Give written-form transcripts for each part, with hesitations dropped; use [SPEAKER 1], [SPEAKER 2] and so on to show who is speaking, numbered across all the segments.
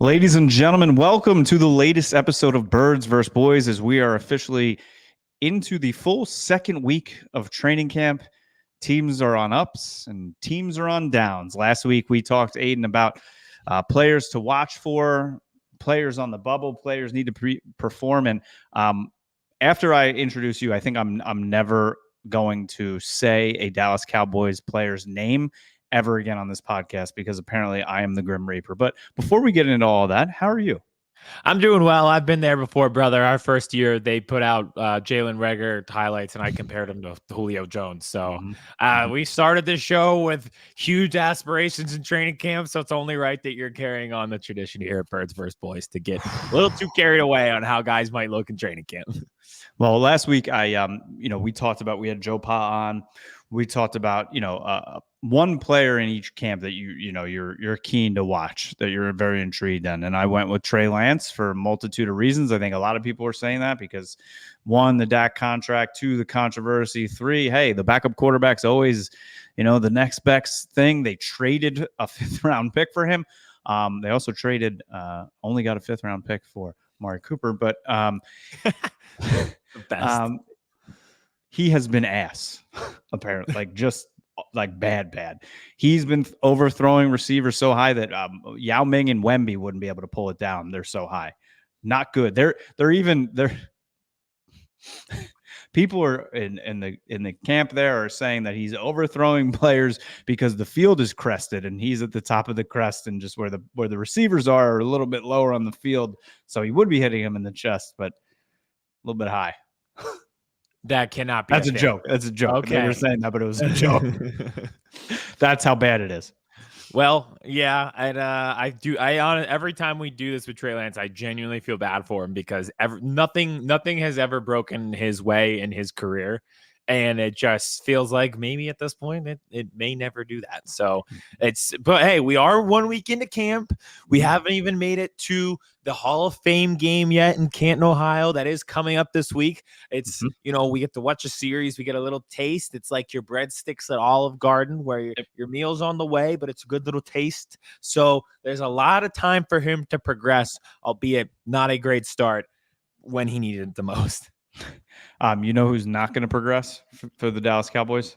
[SPEAKER 1] Ladies and gentlemen, welcome to the latest episode of Birds vs. Boys as we are officially into the full second week of training camp. Teams are on ups and teams are on downs. Last week we talked, Aidan, about players to watch for, players on the bubble, players need to perform. And after I introduce you, I think I'm never going to say a Dallas Cowboys player's name ever again on this podcast because apparently I am the Grim Reaper. But before we get into all that, how are you?
[SPEAKER 2] I'm doing well. I've been there before, brother. Our first year, they put out Jalen Reagor highlights, and I compared him to Julio Jones. So we started this show with huge aspirations in training camp, so it's only right that you're carrying on the tradition here at Birds vs. Boys to get a little too carried away on how guys might look in training camp.
[SPEAKER 1] Well, last week we talked about, we had Joe Pa on. We talked about, one player in each camp that you're keen to watch, that you're very intrigued in. And I went with Trey Lance for a multitude of reasons. I think a lot of people were saying that because one, the Dak contract, two, the controversy, three, hey, the backup quarterback's always, the next best thing. They traded a 5th round pick for him. They also traded, only got a 5th round pick for Amari Cooper, but he has been ass, apparently, like bad. He's been overthrowing receivers so high that Yao Ming and Wemby wouldn't be able to pull it down. They're so high. Not good. They're people are in the camp there are saying that he's overthrowing players because the field is crested and he's at the top of the crest, and just where the receivers are a little bit lower on the field. So he would be hitting him in the chest, but a little bit high.
[SPEAKER 2] That cannot be.
[SPEAKER 1] That's a joke. That's a joke. Okay. They were saying that, but it was a joke. That's how bad it is.
[SPEAKER 2] Well, yeah, and every time we do this with Trey Lance, I genuinely feel bad for him because nothing has ever broken his way in his career. And it just feels like maybe at this point it may never do that. So but hey, we are 1 week into camp. We haven't even made it to the Hall of Fame game yet in Canton, Ohio. That is coming up this week. It's, we get to watch a series. We get a little taste. It's like your breadsticks at Olive Garden where your meal's on the way, but it's a good little taste. So there's a lot of time for him to progress, albeit not a great start when he needed it the most.
[SPEAKER 1] Who's not going to progress for the Dallas Cowboys?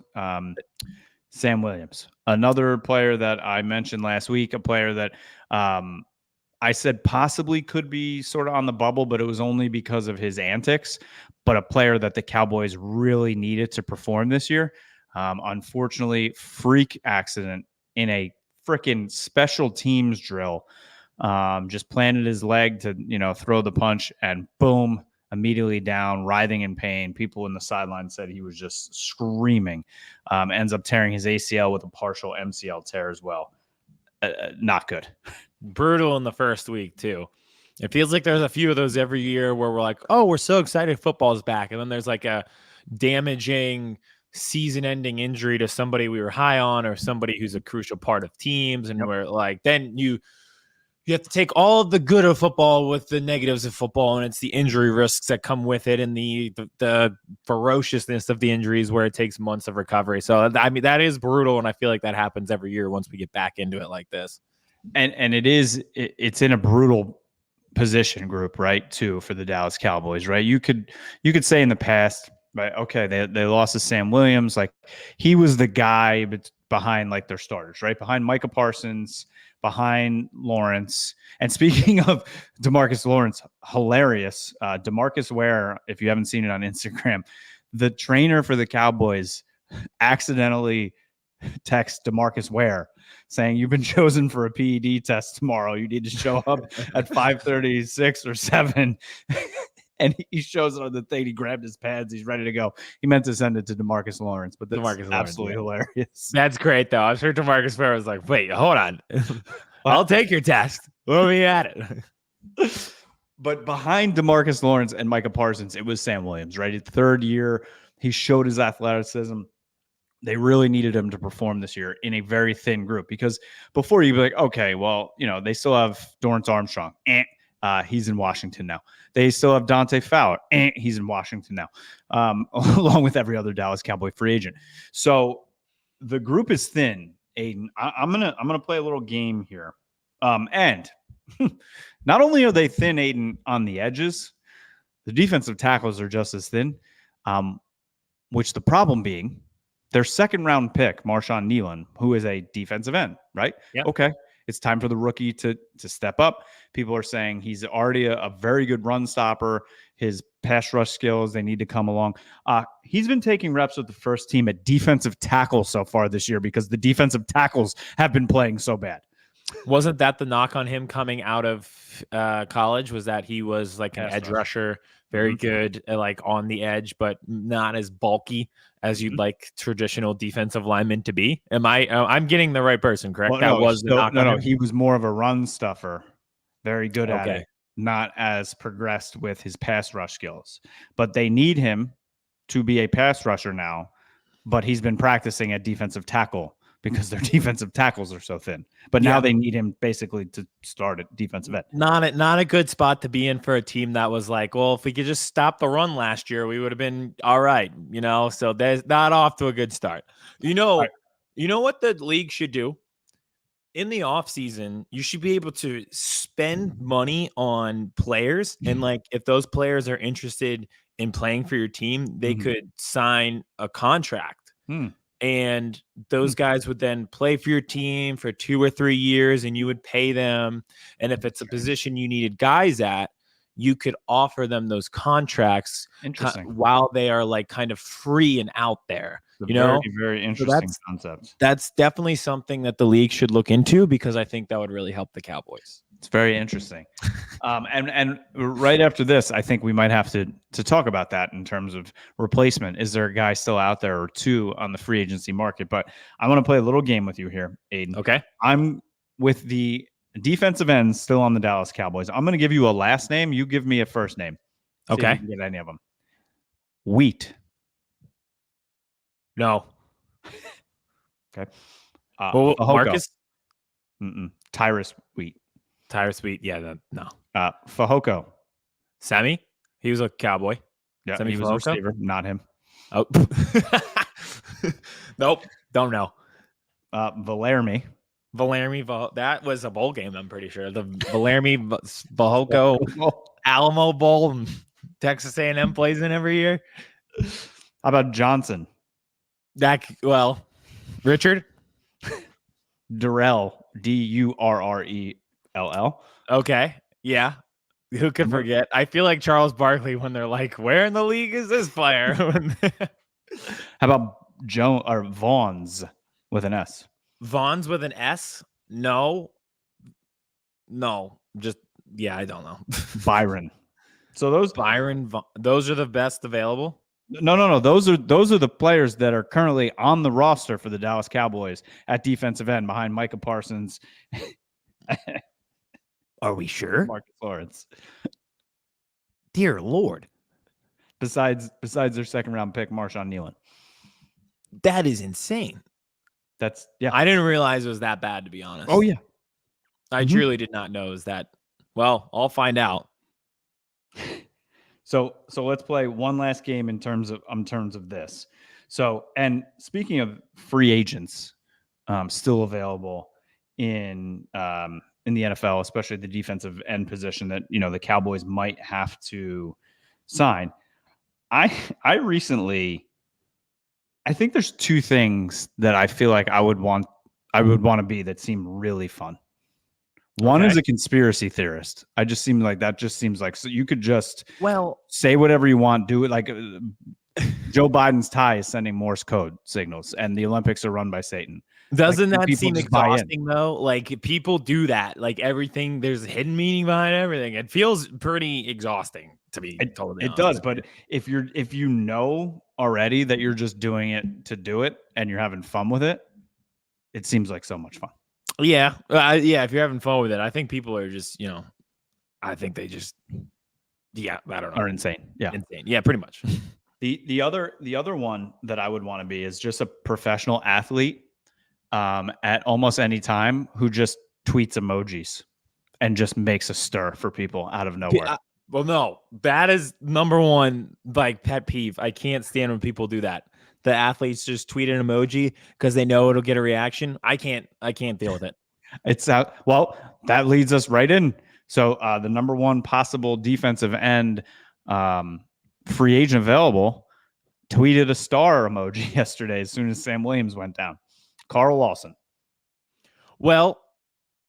[SPEAKER 1] Sam Williams, another player that I mentioned last week, a player that I said possibly could be sort of on the bubble, but it was only because of his antics, but a player that the Cowboys really needed to perform this year. Unfortunately, freak accident in a freaking special teams drill. Just planted his leg to, throw the punch, and boom, immediately down, writhing in pain. People in the sideline said he was just screaming. Ends up tearing his ACL with a partial MCL tear as well. Not good.
[SPEAKER 2] Brutal in the first week, too. It feels like there's a few of those every year where we're like, oh, we're so excited football's back. And then there's like a damaging season-ending injury to somebody we were high on or somebody who's a crucial part of teams. And we're like, then you have to take all of the good of football with the negatives of football, and it's the injury risks that come with it and the ferociousness of the injuries where it takes months of recovery. So, I mean, that is brutal, and I feel like that happens every year once we get back into it like this.
[SPEAKER 1] And it's in a brutal position group, right, too, for the Dallas Cowboys, right? You could say in the past, right, okay, they lost to Sam Williams. Like, he was the guy behind, like, their starters, right? Behind Micah Parsons, behind Lawrence. And speaking of DeMarcus Lawrence, hilarious. DeMarcus Ware, if you haven't seen it on Instagram, the trainer for the Cowboys accidentally texts DeMarcus Ware saying, you've been chosen for a PED test tomorrow. You need to show up at 5:36 or 7. And he shows it on the thing. He grabbed his pads. He's ready to go. He meant to send it to DeMarcus Lawrence, but that's absolutely hilarious.
[SPEAKER 2] That's great, though. I'm sure DeMarcus Ware was like, wait, hold on. I'll take your test. Let me at it.
[SPEAKER 1] But behind DeMarcus Lawrence and Micah Parsons, it was Sam Williams, right? Third year, he showed his athleticism. They really needed him to perform this year in a very thin group, because before you'd be like, okay, well, they still have Dorrance Armstrong. He's in Washington now. They still have Dante Fowler. He's in Washington now, along with every other Dallas Cowboy free agent. So the group is thin. Aiden, I'm gonna play a little game here. And Not only are they thin, Aidan, on the edges, the defensive tackles are just as thin. Which the problem being, their second round pick, Marshawn Nealon, who is a defensive end, right?
[SPEAKER 2] Yeah.
[SPEAKER 1] Okay. It's time for the rookie to step up. People are saying he's already a very good run stopper. His pass rush skills, they need to come along. He's been taking reps with the first team at defensive tackle so far this year because the defensive tackles have been playing so bad.
[SPEAKER 2] Wasn't that the knock on him coming out of college? Was that he was like an edge rusher, very good, like on the edge, but not as bulky as you'd like traditional defensive linemen to be? I'm getting the right person, correct?
[SPEAKER 1] Well,
[SPEAKER 2] that was the knock on him?
[SPEAKER 1] He was more of a run stuffer, very good at it, not as progressed with his pass rush skills. But they need him to be a pass rusher now, but he's been practicing at defensive tackle because their defensive tackles are so thin. But now they need him basically to start at defensive end.
[SPEAKER 2] Not a good spot to be in for a team that was like, well, if we could just stop the run last year, we would have been all right, So there's not off to a good start. You know what the league should do? In the offseason, you should be able to spend money on players. And like if those players are interested in playing for your team, they could sign a contract. And those guys would then play for your team for 2 or 3 years and you would pay them. And if it's a position you needed guys at, you could offer them those contracts while they are like kind of free and out there.
[SPEAKER 1] Very, very interesting concept.
[SPEAKER 2] That's definitely something that the league should look into because I think that would really help the Cowboys.
[SPEAKER 1] It's very interesting. And right after this, I think we might have to talk about that in terms of replacement. Is there a guy still out there or two on the free agency market? But I want to play a little game with you here, Aidan.
[SPEAKER 2] Okay.
[SPEAKER 1] I'm with the defensive end still on the Dallas Cowboys. I'm going to give you a last name. You give me a first name.
[SPEAKER 2] Okay.
[SPEAKER 1] If you can get any of them. Wheat.
[SPEAKER 2] No.
[SPEAKER 1] Okay.
[SPEAKER 2] Marcus?
[SPEAKER 1] Tyrus Wheat.
[SPEAKER 2] Tyrus Wheat. Yeah. No.
[SPEAKER 1] Fehoko.
[SPEAKER 2] Sammy? He was a Cowboy.
[SPEAKER 1] Yeah,
[SPEAKER 2] Sammy
[SPEAKER 1] he was a receiver. Not him.
[SPEAKER 2] Oh. Nope. Don't know.
[SPEAKER 1] Valermi.
[SPEAKER 2] That was a bowl game, I'm pretty sure. The Valermi Fehoko Alamo Bowl. Texas A&M plays in every year.
[SPEAKER 1] How about Johnson?
[SPEAKER 2] Richard?
[SPEAKER 1] Durrell. Durrell.
[SPEAKER 2] Okay. Yeah. Who could forget? I feel like Charles Barkley when they're like, where in the league is this player?
[SPEAKER 1] How about Vaughns with an S?
[SPEAKER 2] Vaughns with an S? No. Just, I don't know.
[SPEAKER 1] Byron. So those
[SPEAKER 2] those are the best available?
[SPEAKER 1] No. Those are the players that are currently on the roster for the Dallas Cowboys at defensive end behind Micah Parsons.
[SPEAKER 2] Are we sure?
[SPEAKER 1] Marcus Lawrence.
[SPEAKER 2] Dear Lord.
[SPEAKER 1] Besides their second round pick, Marshawn Nealon.
[SPEAKER 2] That is insane. I didn't realize it was that bad, to be honest.
[SPEAKER 1] Oh, yeah.
[SPEAKER 2] I truly did not know. Is that, well, I'll find out.
[SPEAKER 1] So let's play one last game in terms of this. So, and speaking of free agents, still available in the NFL, especially the defensive end position that the Cowboys might have to sign. I think there's two things that I feel like I would want to be that seem really fun. One is a conspiracy theorist. That just seems like so you could just say whatever you want, do it like Joe Biden's tie is sending Morse code signals, and the Olympics are run by Satan.
[SPEAKER 2] Doesn't that seem exhausting though? Like people do that, like everything. There's a hidden meaning behind everything. It feels pretty exhausting to be totally.
[SPEAKER 1] It does, but if you know already that you're just doing it to do it and you're having fun with it, it seems like so much fun.
[SPEAKER 2] Yeah. If you're having fun with it, I think people are just, I think they just, I don't know.
[SPEAKER 1] Are insane. Yeah.
[SPEAKER 2] Insane. Yeah, pretty much.
[SPEAKER 1] The other one that I would want to be is just a professional athlete at almost any time who just tweets emojis and just makes a stir for people out of nowhere.
[SPEAKER 2] No, that is number one, like pet peeve. I can't stand when people do that. The athletes just tweet an emoji because they know it'll get a reaction. I can't deal with it.
[SPEAKER 1] It's out. Well, that leads us right in. So the number one possible defensive end free agent available tweeted a star emoji yesterday as soon as Sam Williams went down. Carl Lawson.
[SPEAKER 2] Well,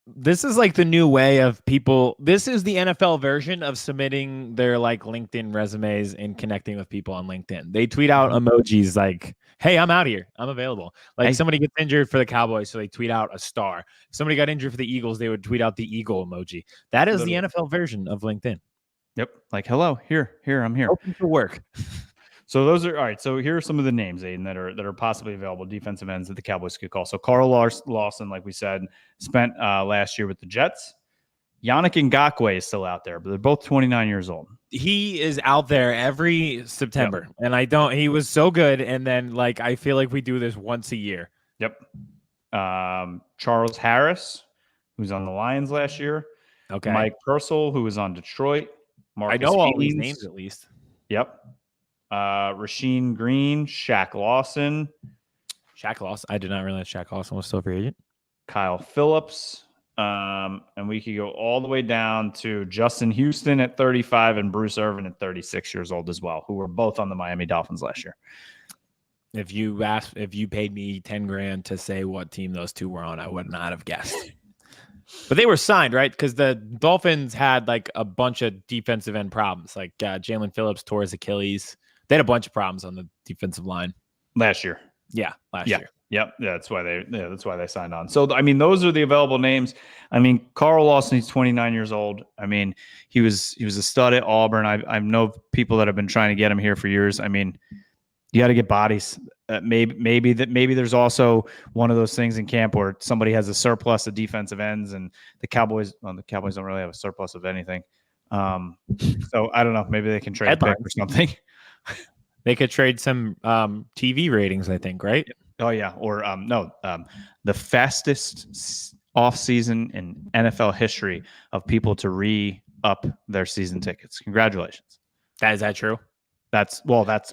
[SPEAKER 2] this is like the new way of people. This is the NFL version of submitting their like LinkedIn resumes and connecting with people on LinkedIn. They tweet out emojis like, "Hey, I'm out here. I'm available." Like somebody gets injured for the Cowboys, so they tweet out a star. If somebody got injured for the Eagles, they would tweet out the eagle emoji. That is
[SPEAKER 1] Literally.
[SPEAKER 2] the NFL version of LinkedIn.
[SPEAKER 1] Yep. Like, hello, here, I'm here.
[SPEAKER 2] Open for work.
[SPEAKER 1] So those are all right. So here are some of the names, Aidan, that are possibly available defensive ends that the Cowboys could call. So Carl Lawson, like we said, spent last year with the Jets. Yannick Ngakoue is still out there, but they're both 29 years old.
[SPEAKER 2] He is out there every September, and he was so good. And then like I feel like we do this once a year.
[SPEAKER 1] Yep. Charles Harris, who's on the Lions last year.
[SPEAKER 2] Okay.
[SPEAKER 1] Mike Purcell, who was on Detroit. Marcus
[SPEAKER 2] I know all
[SPEAKER 1] Haynes.
[SPEAKER 2] these names at least.
[SPEAKER 1] Yep. Rasheem Green, Shaq Lawson.
[SPEAKER 2] Shaq Lawson. I did not realize Shaq Lawson was still a free agent.
[SPEAKER 1] Kyle Phillips. And we could go all the way down to Justin Houston at 35 and Bruce Irvin at 36 years old as well, who were both on the Miami Dolphins last year.
[SPEAKER 2] If you paid me 10 grand to say what team those two were on, I would not have guessed. But they were signed, right? Because the Dolphins had like a bunch of defensive end problems. Like Jalen Phillips tore his Achilles. They had a bunch of problems on the defensive line
[SPEAKER 1] last year.
[SPEAKER 2] Yeah, last year.
[SPEAKER 1] Yep, that's why they signed on. So I mean, those are the available names. I mean, Carl Lawson, he's 29 years old. I mean, he was a stud at Auburn. I know people that have been trying to get him here for years. I mean, you got to get bodies. Maybe there's also one of those things in camp where somebody has a surplus of defensive ends, and the Cowboys don't really have a surplus of anything. So I don't know. Maybe they can trade a pick or something.
[SPEAKER 2] They could trade some TV ratings, I think, right?
[SPEAKER 1] Oh yeah, or the fastest offseason in NFL history of people to re-up their season tickets. Congratulations.
[SPEAKER 2] Is that true?
[SPEAKER 1] That's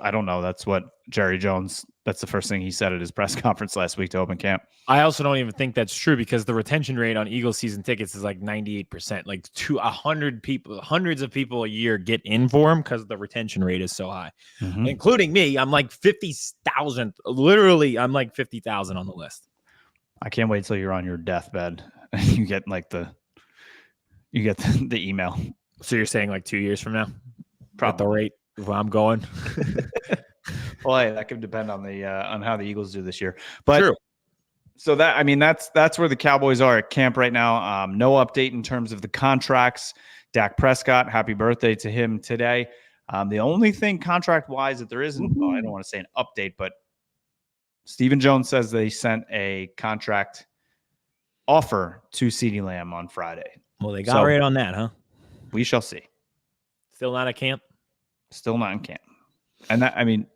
[SPEAKER 1] I don't know. That's what Jerry Jones. That's the first thing he said at his press conference last week to open camp.
[SPEAKER 2] I also don't even think that's true because the retention rate on Eagles season tickets is like 98%. Like hundreds of people a year get in for them because the retention rate is so high, including me. I'm like 50,000. Literally, I'm like 50,000 on the list.
[SPEAKER 1] I can't wait till you're on your deathbed and you get the email.
[SPEAKER 2] So you're saying like 2 years from now, probably at the rate where I'm going.
[SPEAKER 1] Well, hey, that could depend on on how the Eagles do this year. But
[SPEAKER 2] true.
[SPEAKER 1] So that's where the Cowboys are at camp right now. No update in terms of the contracts. Dak Prescott, happy birthday to him today. The only thing contract-wise that there isn't, I don't want to say an update, but Stephen Jones says they sent a contract offer to CeeDee Lamb on Friday.
[SPEAKER 2] Well, they got right on that, huh?
[SPEAKER 1] We shall see.
[SPEAKER 2] Still not at camp?
[SPEAKER 1] Still not in camp. And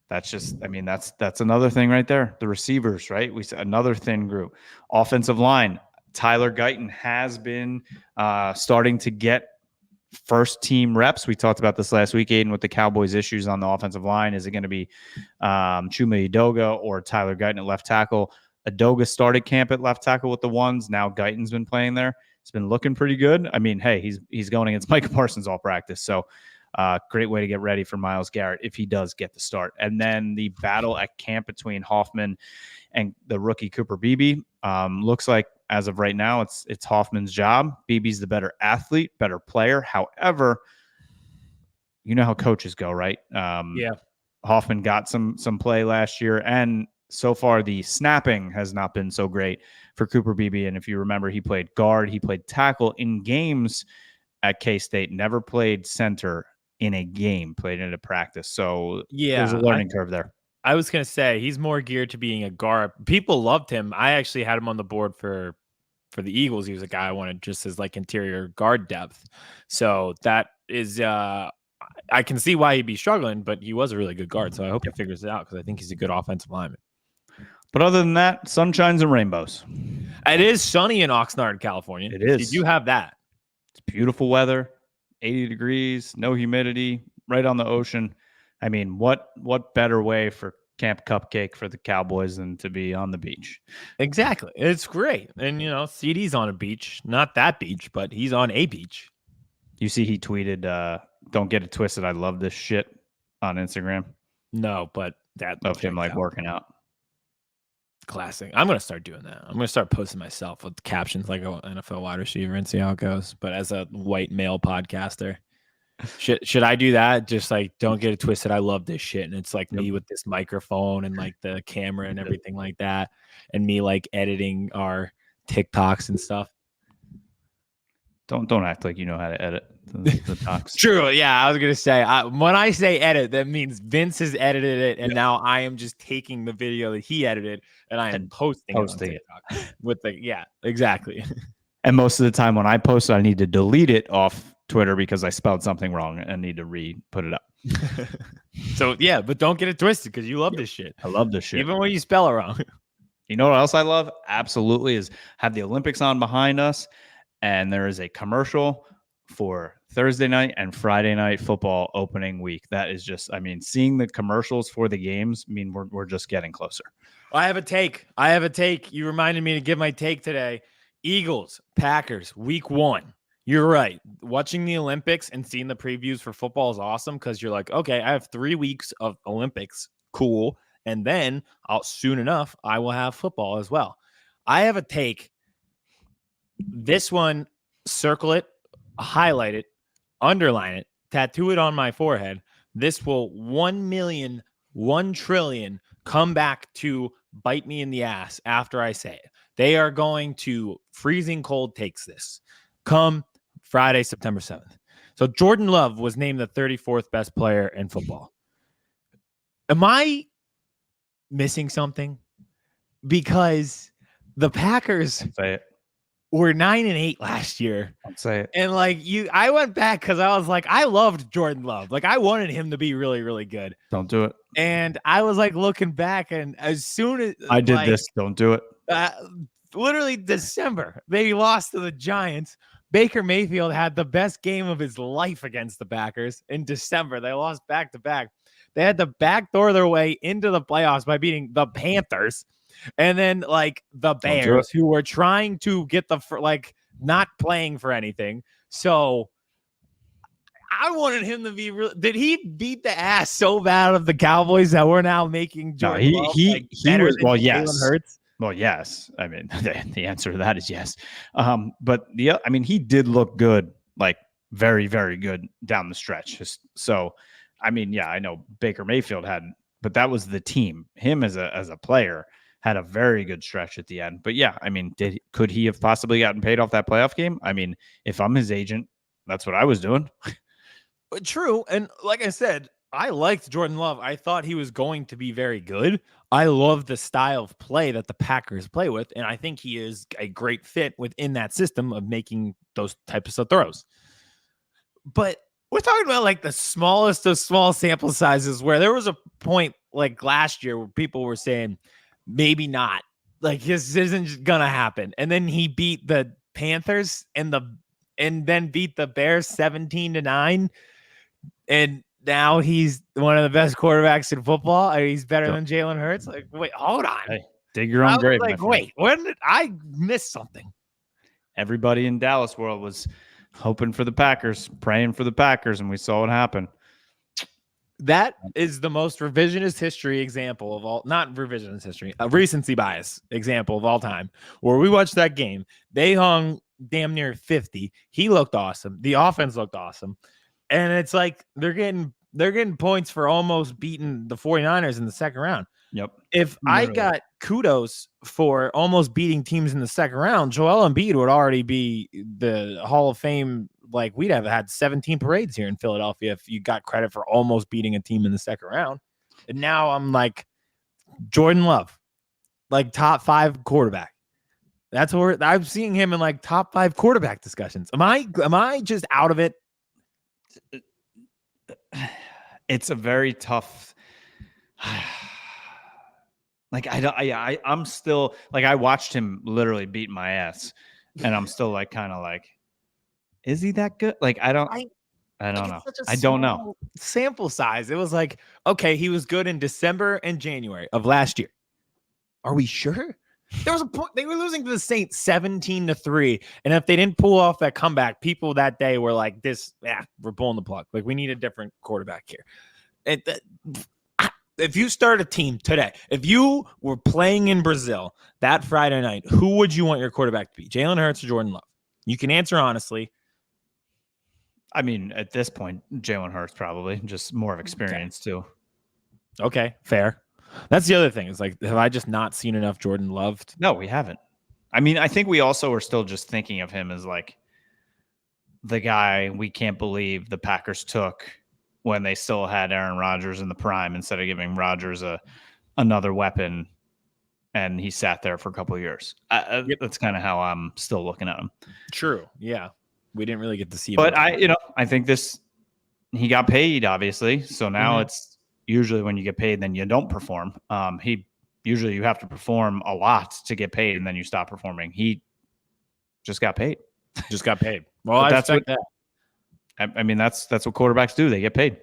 [SPEAKER 1] that's another thing right there. The receivers, right? We said another thin group. Offensive line. Tyler Guyton has been starting to get first team reps. We talked about this last week, Aidan, with the Cowboys' issues on the offensive line. Is it going to be Chuma Edoga or Tyler Guyton at left tackle? Edoga started camp at left tackle with the ones. Now Guyton's been playing there. It's been looking pretty good. I mean, hey, he's going against Micah Parsons all practice. So great way to get ready for Myles Garrett if he does get the start. And then the battle at camp between Hoffman and the rookie Cooper Beebe looks like as of right now, it's Hoffman's job. Beebe's the better athlete, better player. However, you know how coaches go, right?
[SPEAKER 2] Yeah.
[SPEAKER 1] Hoffman got some play last year, and so far the snapping has not been so great for Cooper Beebe. And if you remember, he played guard, he played tackle in games at K-State, never played center in a game, played in a practice. So there's a learning curve there.
[SPEAKER 2] I was going to say he's more geared to being a guard. People loved him. I actually had him on the board for the Eagles. He was a guy I wanted just as like interior guard depth. So that is, I can see why he'd be struggling, but he was a really good guard. So I hope he figures it out because I think he's a good offensive lineman.
[SPEAKER 1] But other than that, sunshines and rainbows.
[SPEAKER 2] It is sunny in Oxnard, California.
[SPEAKER 1] It is.
[SPEAKER 2] Did you have that?
[SPEAKER 1] It's beautiful weather, 80 degrees, no humidity, right on the ocean. I mean, what better way for camp cupcake for the Cowboys than to be on the beach.
[SPEAKER 2] Exactly. It's great. And, CeeDee's on a beach. Not that beach, but he's on a beach.
[SPEAKER 1] You see he tweeted, don't get it twisted, I love this shit on Instagram.
[SPEAKER 2] No, but that
[SPEAKER 1] of him like working out.
[SPEAKER 2] Classic. I'm going to start doing that. I'm going to start posting myself with captions like an NFL wide receiver and see how it goes. But as a white male podcaster, should I do that? Just like, don't get it twisted, I love this shit. And it's like me with this microphone and like the camera and everything like that. And me like editing our TikToks and stuff.
[SPEAKER 1] Don't act like you know how to edit the talks.
[SPEAKER 2] True. Yeah, I was gonna say when I say edit, that means Vince has edited it, and now I am just taking the video that he edited and I am posting it on TikTok with exactly.
[SPEAKER 1] And most of the time when I post it, I need to delete it off Twitter because I spelled something wrong and need to put it up.
[SPEAKER 2] So yeah, but don't get it twisted because you love this shit.
[SPEAKER 1] I love this shit,
[SPEAKER 2] even when you spell it wrong.
[SPEAKER 1] You know what else I love? Absolutely, is have the Olympics on behind us. And there is a commercial for Thursday night and Friday night football opening week. That is just, seeing the commercials for the games, we're just getting closer.
[SPEAKER 2] I have a take. You reminded me to give my take today. Eagles, Packers, week 1. You're right. Watching the Olympics and seeing the previews for football is awesome because you're like, okay, I have 3 weeks of Olympics. Cool. And then soon enough, I will have football as well. I have a take. This one, circle it, highlight it, underline it, tattoo it on my forehead. This will 1 million, 1 trillion come back to bite me in the ass after I say it. They are going to freezing cold takes this come Friday, September 7th. So Jordan Love was named the 34th best player in football. Am I missing something? Because the Packers were 9-8 last year.
[SPEAKER 1] I'll say it.
[SPEAKER 2] And I went back because I was like, I loved Jordan Love. Like I wanted him to be really, really good.
[SPEAKER 1] Don't do it.
[SPEAKER 2] And I was like looking back, and as soon as
[SPEAKER 1] I did this, don't do it.
[SPEAKER 2] Literally December, they lost to the Giants. Baker Mayfield had the best game of his life against the Packers in December. They lost back to back. They had to backdoor their way into the playoffs by beating the Panthers. And then the Bears, who were trying to get not playing for anything. So I wanted him to be real. Did he beat the ass so bad of the Cowboys that we're now making Jordan Love
[SPEAKER 1] he was, well, yes.
[SPEAKER 2] Jalen Hurts?
[SPEAKER 1] Well, yes. The answer to that is yes. But he did look good, very, very good down the stretch. I know Baker Mayfield but that was the team. Him as a player had a very good stretch at the end. But yeah, could he have possibly gotten paid off that playoff game? If I'm his agent, that's what I was doing.
[SPEAKER 2] True. And like I said, I liked Jordan Love. I thought he was going to be very good. I love the style of play that the Packers play with. And I think he is a great fit within that system of making those types of throws. But we're talking about the smallest of small sample sizes where there was a point last year where people were saying, maybe not. This isn't gonna happen. And then he beat the Panthers and then beat the Bears 17-9. And now he's one of the best quarterbacks in football. He's better than Jalen Hurts. Wait, hold on.
[SPEAKER 1] Hey, dig your own grave.
[SPEAKER 2] Wait, when did I miss something?
[SPEAKER 1] Everybody in Dallas world was hoping for the Packers, praying for the Packers, and we saw what happened.
[SPEAKER 2] That is the most revisionist history example of all, not revisionist history, a recency bias example of all time, where we watched that game. They hung damn near 50. He looked awesome. The offense looked awesome. And it's they're getting points for almost beating the 49ers in the second round.
[SPEAKER 1] Yep.
[SPEAKER 2] If I got kudos for almost beating teams in the second round, Joel Embiid would already be the Hall of Fame. We'd have had 17 parades here in Philadelphia if you got credit for almost beating a team in the second round. And now I'm Jordan Love, top 5 quarterback. That's where I'm seeing him in top 5 quarterback discussions. Am I just out of it?
[SPEAKER 1] It's a very tough. I'm still I watched him literally beat my ass, and I'm still is he that good? I don't
[SPEAKER 2] Like,
[SPEAKER 1] know.
[SPEAKER 2] it's such a
[SPEAKER 1] I don't know.
[SPEAKER 2] small sample size. It was like, okay, he was good in December and January of last year. Are we sure? There was a point they were losing to the Saints 17-3. And if they didn't pull off that comeback, people that day were like, we're pulling the plug. Like, we need a different quarterback here. If you start a team today, if you were playing in Brazil that Friday night, who would you want your quarterback to be? Jalen Hurts or Jordan Love? You can answer honestly.
[SPEAKER 1] I mean, at this point, Jalen Hurts probably just more of experience too.
[SPEAKER 2] Okay, fair. That's the other thing. Is like, have I just not seen enough Jordan Love?
[SPEAKER 1] No, we haven't. I mean, I think we also are still just thinking of him as like the guy we can't believe the Packers took when they still had Aaron Rodgers in the prime instead of giving Rodgers another weapon, and he sat there for a couple of years.
[SPEAKER 2] Yep.
[SPEAKER 1] That's kind of how I'm still looking at him.
[SPEAKER 2] True. Yeah. We didn't really get to see him.
[SPEAKER 1] But I think he got paid, obviously. So now it's usually when you get paid, then you don't perform. Usually you have to perform a lot to get paid, and then you stop performing. He just got paid.
[SPEAKER 2] Well, that's what that.
[SPEAKER 1] I mean, that's what quarterbacks do. They get paid.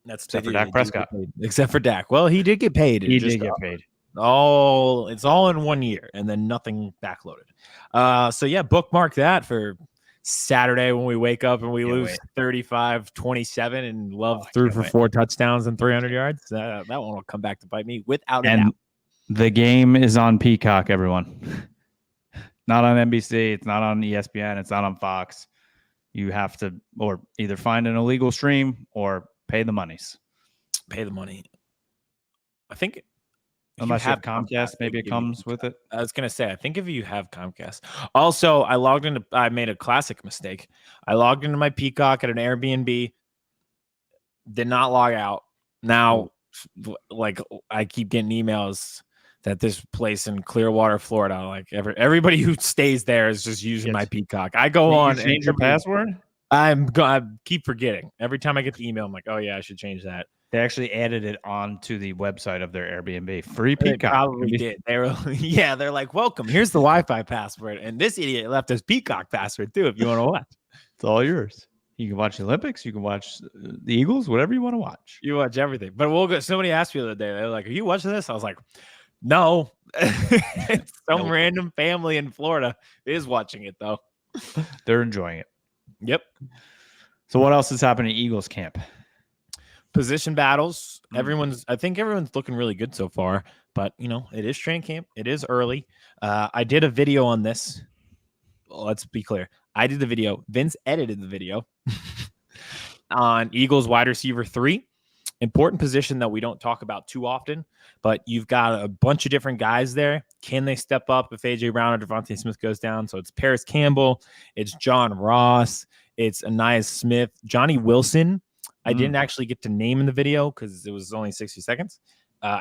[SPEAKER 2] Except
[SPEAKER 1] for Dak Prescott.
[SPEAKER 2] Except for Dak. Well, he did get paid.
[SPEAKER 1] He did get paid.
[SPEAKER 2] It's all in 1 year, and then nothing backloaded. So yeah, bookmark that for Saturday when we wake up and we lose 35-27 and Love threw for 4 touchdowns and 300 yards. That one will come back to bite me without a doubt.
[SPEAKER 1] The game is on Peacock, everyone. Not on NBC. It's not on ESPN. It's not on Fox. You have to or either find an illegal stream or pay the monies.
[SPEAKER 2] Pay the money. I think
[SPEAKER 1] unless you have Comcast, maybe it comes with it.
[SPEAKER 2] I was going to say, I think if you have Comcast. Also, I made a classic mistake. I logged into my Peacock at an Airbnb, did not log out. Now, like, I keep getting emails that this place in Clearwater, Florida, like everybody who stays there is just using my Peacock. I go on and
[SPEAKER 1] change your password.
[SPEAKER 2] I keep forgetting. Every time I get the email, I'm like, oh yeah, I should change that.
[SPEAKER 1] They actually added it onto the website of their Airbnb. Free Peacock.
[SPEAKER 2] They probably did. They're like, welcome. Here's the Wi-Fi password. And this idiot left his Peacock password too, if you want to watch.
[SPEAKER 1] It's all yours. You can watch the Olympics. You can watch the Eagles, whatever you want to watch.
[SPEAKER 2] You watch everything. But somebody asked me the other day, they're like, are you watching this? I was like, no. Some random family in Florida is watching it though.
[SPEAKER 1] They're enjoying it.
[SPEAKER 2] Yep.
[SPEAKER 1] So what else is happening at Eagles camp?
[SPEAKER 2] Position battles. I think everyone's looking really good so far, but it is training camp. It is early. I did a video on this. Well, let's be clear. I did the video. Vince edited the video on Eagles wide receiver 3. Important position that we don't talk about too often, but you've got a bunch of different guys there. Can they step up if A.J. Brown or Devontae Smith goes down? So it's Paris Campbell, it's John Ross, it's Anais Smith, Johnny Wilson. I didn't actually get to name in the video because it was only 60 seconds.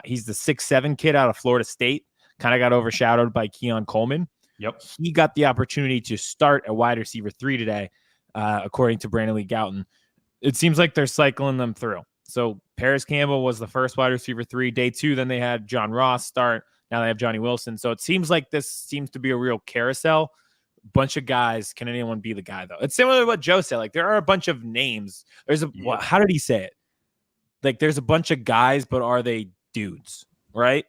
[SPEAKER 2] He's the 6'7" kid out of Florida State. Kind of got overshadowed by Keon Coleman.
[SPEAKER 1] Yep.
[SPEAKER 2] He got the opportunity to start at wide receiver 3 today, according to Brandon Lee Gouton. It seems like they're cycling them through. So Paris Campbell was the first wide receiver 3. Day 2, then they had John Ross start. Now they have Johnny Wilson. So it seems like this seems to be a real carousel. Bunch of guys. Can anyone be the guy, though? It's similar to what Joe said. Like, there are a bunch of names. How did he say it? Like, there's a bunch of guys, but are they dudes? Right?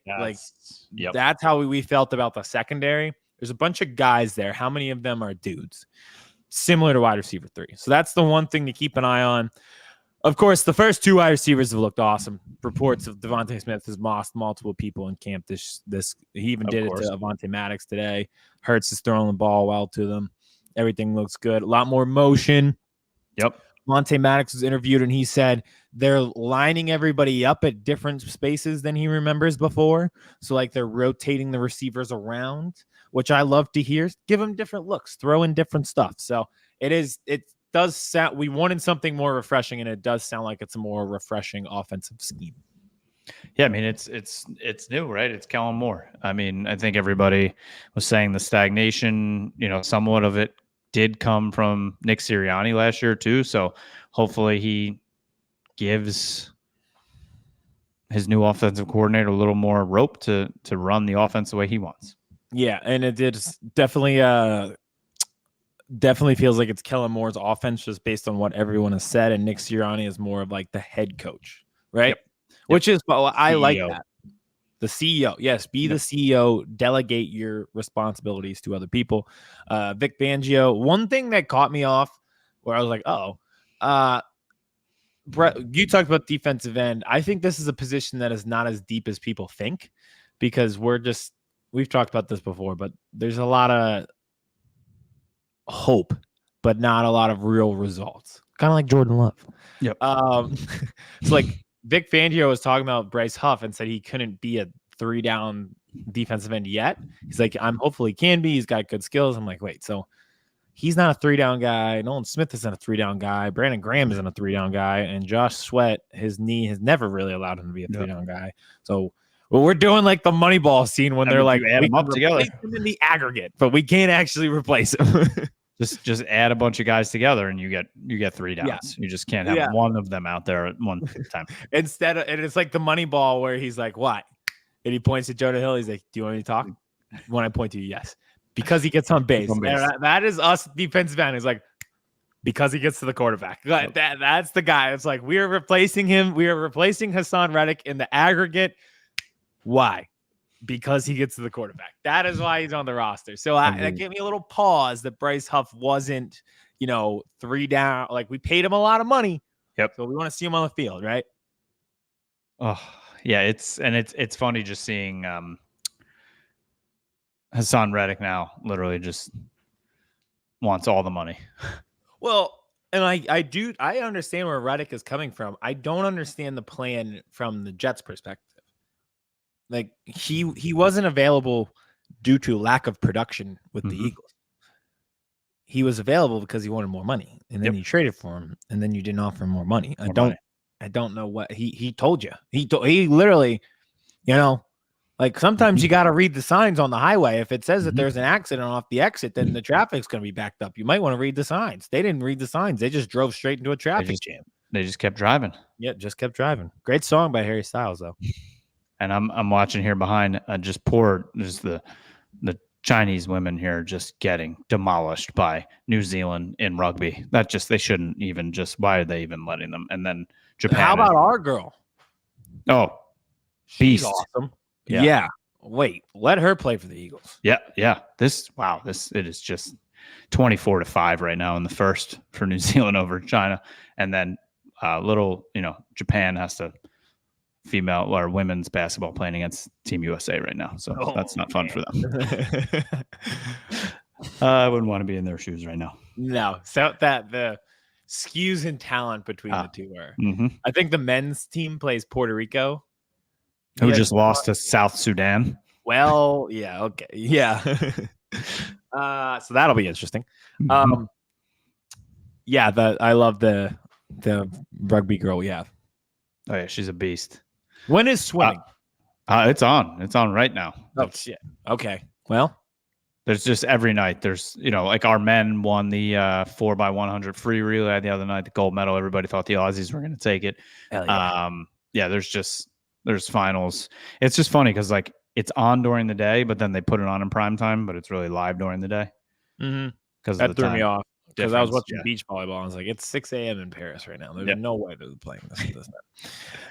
[SPEAKER 2] That's how we felt about the secondary. There's a bunch of guys there. How many of them are dudes? Similar to wide receiver 3. So that's the one thing to keep an eye on. Of course, the first 2 wide receivers have looked awesome. Reports of Devontae Smith has mossed multiple people in camp. He even did it to Avonte Maddox today. Hurts is throwing the ball well to them. Everything looks good. A lot more motion.
[SPEAKER 1] Yep.
[SPEAKER 2] Avonte Maddox was interviewed, and he said they're lining everybody up at different spaces than he remembers before. So, like, they're rotating the receivers around, which I love to hear. Give them different looks. Throw in different stuff. So, it does sound, we wanted something more refreshing, and it does sound like it's a more refreshing offensive scheme.
[SPEAKER 1] Yeah, I mean, it's new, right? It's Kellen Moore. I mean, I think everybody was saying the stagnation, somewhat of it did come from Nick Sirianni last year too. So hopefully he gives his new offensive coordinator a little more rope to run the offense the way he wants.
[SPEAKER 2] Yeah, and it is definitely definitely feels like it's Kellen Moore's offense just based on what everyone has said. And Nick Sirianni is more of like the head coach, right?
[SPEAKER 1] Yep.
[SPEAKER 2] Which is, well, I like
[SPEAKER 1] CEO.
[SPEAKER 2] that. The CEO. Yes, be the CEO, delegate your responsibilities to other people. Vic Fangio, one thing that caught me off where I was like, Brett, you talked about defensive end. I think this is a position that is not as deep as people think because we've talked about this before, but there's a lot of hope, but not a lot of real results. Kind of like Jordan Love.
[SPEAKER 1] Yep.
[SPEAKER 2] It's like Vic Fangio was talking about Bryce Huff and said he couldn't be a 3-down defensive end yet. He's like, hopefully can be. He's got good skills. I'm like, wait, so he's not a 3-down guy. Nolan Smith isn't a 3-down guy. Brandon Graham isn't a 3-down guy. And Josh Sweat, his knee has never really allowed him to be a 3-down guy. So we're doing like the Moneyball scene when they're like,
[SPEAKER 1] add them up together
[SPEAKER 2] him in the aggregate, but we can't actually replace him.
[SPEAKER 1] just add a bunch of guys together and you get 3 downs.
[SPEAKER 2] Yeah.
[SPEAKER 1] You just can't have one of them out there at one time.
[SPEAKER 2] And it's like the Moneyball where he's like, what? And he points to Jonah Hill. He's like, do you want me to talk? When I point to you, yes. Because he gets on base. That is us defensive end. It's like, because he gets to the quarterback. That's the guy. It's like, we are replacing him. We are replacing Hassan Reddick in the aggregate. Why? Because he gets to the quarterback. That is why he's on the roster. So that gave me a little pause that Bryce Huff wasn't, 3 down. Like, we paid him a lot of money.
[SPEAKER 1] Yep.
[SPEAKER 2] So we want to see him on the field, right?
[SPEAKER 1] Oh, yeah. It's funny just seeing Hassan Reddick now literally just wants all the money.
[SPEAKER 2] Well, and I understand where Reddick is coming from. I don't understand the plan from the Jets' perspective. Like he wasn't available due to lack of production with the Eagles. He was available because he wanted more money, and then you traded for him, and then you didn't offer him more money. I don't know what he told you. He literally, like sometimes you got to read the signs on the highway. If it says that there's an accident off the exit, then the traffic's going to be backed up. You might want to read the signs. They didn't read the signs. They just drove straight into a traffic jam.
[SPEAKER 1] They just kept driving.
[SPEAKER 2] Yeah, just kept driving. Great song by Harry Styles, though.
[SPEAKER 1] And I'm watching here behind just the Chinese women here just getting demolished by New Zealand in rugby. They shouldn't even why are they even letting them? And then Japan.
[SPEAKER 2] How about our girl?
[SPEAKER 1] Oh,
[SPEAKER 2] she's
[SPEAKER 1] beast.
[SPEAKER 2] Awesome. Yeah. Wait, let her play for the Eagles.
[SPEAKER 1] Yeah. It is just 24-5 right now in the first for New Zealand over China. And then Japan has to female or women's basketball playing against Team USA right now. So that's not fun for them. I wouldn't want to be in their shoes right now.
[SPEAKER 2] No. So that the skews in talent between the two are. I think the men's team plays Puerto Rico.
[SPEAKER 1] Who just lost to South Sudan.
[SPEAKER 2] Well, yeah, okay. Yeah. So that'll be interesting. I love the rugby girl we have.
[SPEAKER 1] Oh yeah, she's a beast.
[SPEAKER 2] When is swimming?
[SPEAKER 1] It's on. It's on right now.
[SPEAKER 2] Oh shit. Okay. Well,
[SPEAKER 1] there's just every night. There's like our men won the 4x100 free relay the other night, the gold medal. Everybody thought the Aussies were going to take it.
[SPEAKER 2] Hell yeah.
[SPEAKER 1] There's finals. It's just funny because like it's on during the day, but then they put it on in prime time, but it's really live during the day.
[SPEAKER 2] Because that threw me off. Because I was watching beach volleyball. I was like, it's 6 a.m. in Paris right now. There's no way they're playing this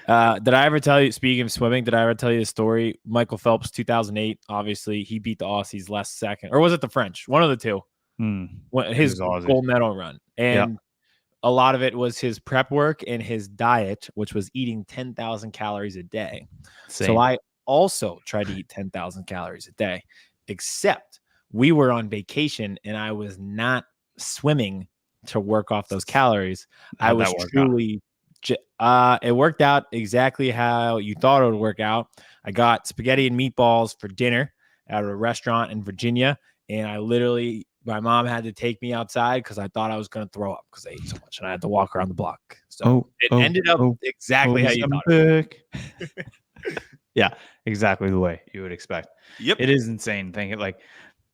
[SPEAKER 2] night. Did I ever tell you, speaking of swimming, did I ever tell you the story? Michael Phelps, 2008, obviously, he beat the Aussies last second. Or was it the French? One of the two. His gold medal run. And a lot of it was his prep work and his diet, which was eating 10,000 calories a day. Same. So I also tried to eat 10,000 calories a day, except we were on vacation and I was not swimming to work off those calories. I was truly it worked out exactly how you thought it would work out. I got spaghetti and meatballs for dinner at a restaurant in Virginia, and my mom had to take me outside because I thought I was going to throw up because I ate so much, and I had to walk around the block. So it ended up exactly how you thought it would.
[SPEAKER 1] Yeah, exactly the way you would expect.
[SPEAKER 2] Yep.
[SPEAKER 1] It is insane thinking like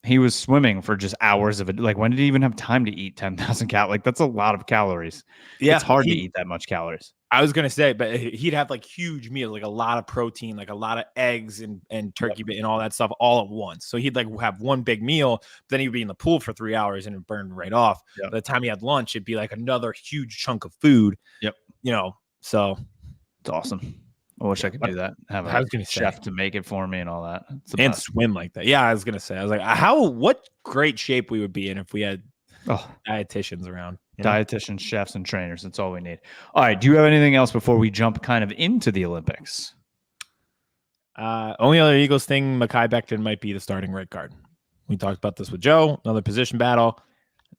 [SPEAKER 1] he was swimming for just hours of it. Like, when did he even have time to eat 10,000 calories? Like, that's a lot of calories. Yeah. It's hard to eat that much calories.
[SPEAKER 2] I was gonna say, but he'd have like huge meals, like a lot of protein, like a lot of eggs and turkey and all that stuff all at once. So he'd like have one big meal, then he'd be in the pool for 3 hours and it burned right off.
[SPEAKER 1] Yep.
[SPEAKER 2] By the time he had lunch, it'd be like another huge chunk of food.
[SPEAKER 1] Yep.
[SPEAKER 2] So
[SPEAKER 1] it's awesome. I wish I could do that. Have
[SPEAKER 2] I
[SPEAKER 1] a
[SPEAKER 2] was gonna say,
[SPEAKER 1] chef to make it for me and all that. It's the
[SPEAKER 2] and
[SPEAKER 1] best.
[SPEAKER 2] swim like that. Yeah, I was gonna say, I was like, what great shape we would be in if we had dietitians around.
[SPEAKER 1] Dietitians, chefs, and trainers. That's all we need. All right. Do you have anything else before we jump kind of into the Olympics?
[SPEAKER 2] Only other Eagles thing, Mekhi Becton might be the starting right guard. We talked about this with Joe. Another position battle.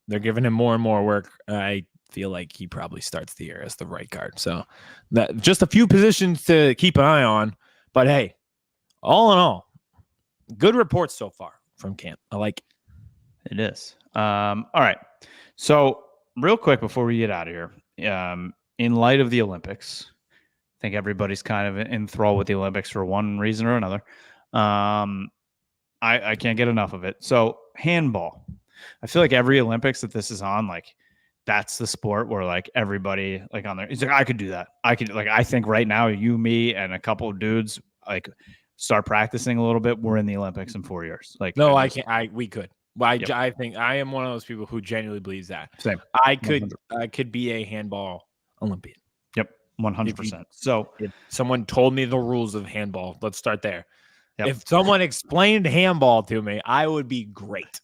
[SPEAKER 2] They're giving him more and more work. I feel like he probably starts the year as the right guard. So that just a few positions to keep an eye on. But hey, all in all, good reports so far from camp. I like
[SPEAKER 1] it. It is. All right. So real quick before we get out of here, in light of the Olympics, I think everybody's kind of enthralled with the Olympics for one reason or another. I can't get enough of it. So handball. I feel like every Olympics that this is on, like that's the sport where like everybody like on there, it's like I could do that. I could I think right now you, me, and a couple of dudes like start practicing a little bit. We're in the Olympics in 4 years. Like
[SPEAKER 2] no, I can't. We could. Well,
[SPEAKER 1] Yep.
[SPEAKER 2] I think I am one of those people who genuinely believes that.
[SPEAKER 1] Same.
[SPEAKER 2] I could be a handball Olympian.
[SPEAKER 1] Yep, 100%. So
[SPEAKER 2] if someone told me the rules of handball, let's start there.
[SPEAKER 1] Yep.
[SPEAKER 2] If someone explained handball to me, I would be great.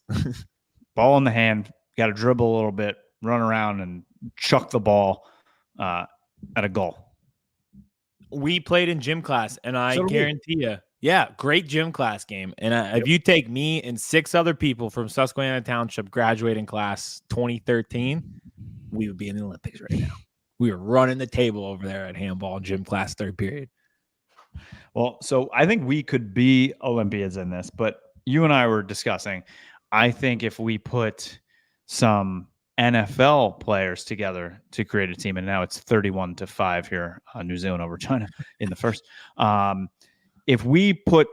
[SPEAKER 1] Ball in the hand, got to dribble a little bit, run around and chuck the ball at a goal.
[SPEAKER 2] We played in gym class, and I guarantee you, yeah, great gym class game. And if you take me and 6 other people from Susquehanna Township graduating class 2013, we would be in the Olympics right now. We were running the table over there at handball gym class 3rd period.
[SPEAKER 1] Well, so I think we could be Olympians in this, but you and I were discussing, I think if we put some NFL players together to create a team, and now it's 31-5 here, New Zealand over China in the first. If we put